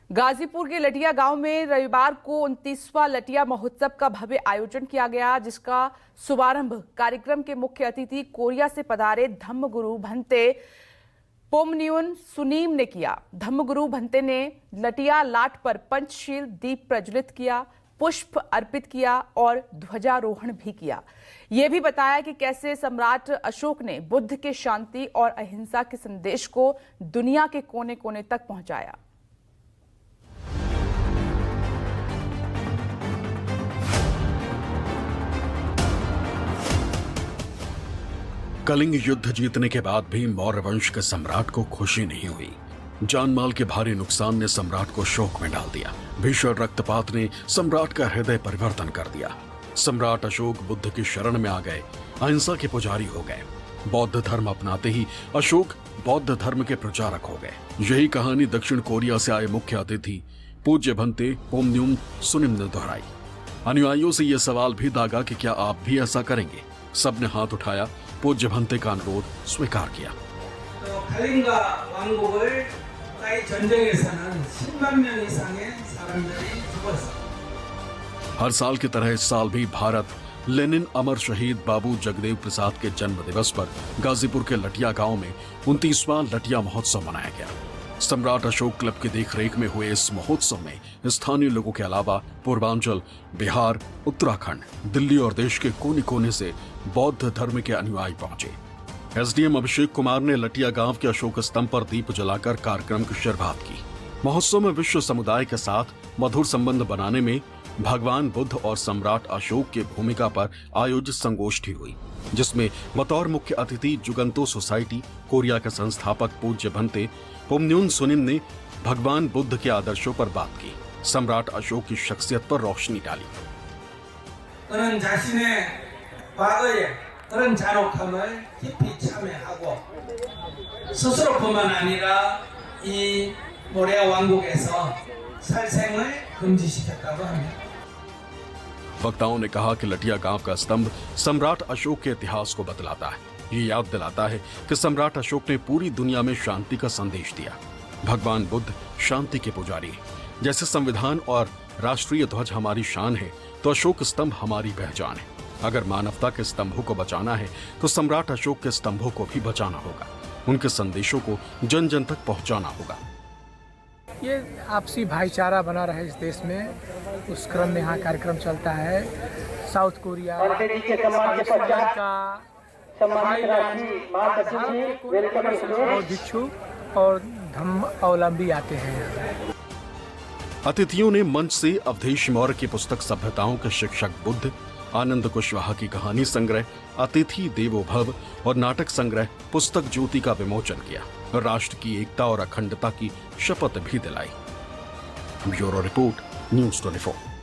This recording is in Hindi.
गाजीपुर के लटिया गांव में रविवार को 29वां लटिया महोत्सव का भव्य आयोजन किया गया, जिसका शुभारंभ कार्यक्रम के मुख्य अतिथि कोरिया से पधारे धम्मगुरु भंते पोमन्यून सुनीम ने किया। धम्मगुरु भंते ने लटिया लाट पर पंचशील दीप प्रज्वलित किया, पुष्प अर्पित किया और ध्वजारोहण भी किया। ये भी बताया कि कैसे सम्राट अशोक ने बुद्ध के शांति और अहिंसा के संदेश को दुनिया के कोने कोने तक पहुंचाया। कलिंग युद्ध जीतने के बाद भी मौर्य वंश के सम्राट को खुशी नहीं हुई। जानमाल के भारी नुकसान ने सम्राट को शोक में डाल दिया। भीषण रक्तपात ने सम्राट का हृदय परिवर्तन कर दिया। सम्राट अशोक बुद्ध की शरण में आ गए, अहिंसा के पुजारी हो गए। बौद्ध धर्म अपनाते ही अशोक बौद्ध धर्म के प्रचारक हो गए। यही कहानी दक्षिण कोरिया से आए मुख्य अतिथि पूज्य भंते पोमन्यून सुनिम ने दोहराई। अनुयायियों से यह सवाल भी दागा कि क्या आप भी ऐसा करेंगे। सबने हाथ उठाया, पूज्य भंते का अनुरोध स्वीकार किया। हर साल की तरह इस साल भी भारत लेनिन अमर शहीद बाबू जगदेव प्रसाद के जन्म दिवस पर गाजीपुर के लटिया गांव में 29वां लटिया महोत्सव मनाया गया। सम्राट अशोक क्लब की देखरेख में हुए इस महोत्सव में स्थानीय लोगों के अलावा पूर्वांचल, बिहार, उत्तराखंड, दिल्ली और देश के कोने कोने से बौद्ध धर्म के अनुयायी पहुंचे। एसडीएम अभिषेक कुमार ने लटिया गांव के अशोक स्तंभ पर दीप जलाकर कार्यक्रम की शुरुआत की। महोत्सव में विश्व समुदाय के साथ मधुर संबंध बनाने में भगवान बुद्ध और सम्राट अशोक की भूमिका पर आयोजित संगोष्ठी हुई, जिसमें बतौर मुख्य अतिथि जुगंतो सोसाइटी कोरिया के संस्थापक पूज्य भंते पोमन्यून सुनिम ने भगवान बुद्ध के आदर्शों पर बात की, सम्राट अशोक की शख्सियत पर रोशनी डाली। वक्ताओं ने कहा कि लटिया गांव का स्तंभ सम्राट अशोक के इतिहास को बतलाता है। ये याद दिलाता है कि सम्राट अशोक ने पूरी दुनिया में शांति का संदेश दिया। भगवान बुद्ध शांति के पुजारी हैं। जैसे संविधान और राष्ट्रीय ध्वज हमारी शान है, तो अशोक स्तंभ हमारी पहचान है। अगर मानवता के स्तंभों को बचाना है, तो सम्राट अशोक के स्तंभों को भी बचाना होगा। उनके संदेशों को जन जन तक पहुंचाना होगा। ये आपसी भाईचारा बना रहे इस देश में, उस क्रम में यहाँ कार्यक्रम चलता है। साउथ कोरिया, पाकिस्तान का, और भिक्षु और धम्मावलंबी आते हैं। अतिथियों ने मंच से अवधेश मौर्य की पुस्तक सभ्यताओं के शिक्षक बुद्ध, आनंद कुशवाहा की कहानी संग्रह अतिथि देवो भव और नाटक संग्रह पुस्तक ज्योति का विमोचन किया। राष्ट्र की एकता और अखंडता की शपथ भी दिलाई। Bureau report, news 24।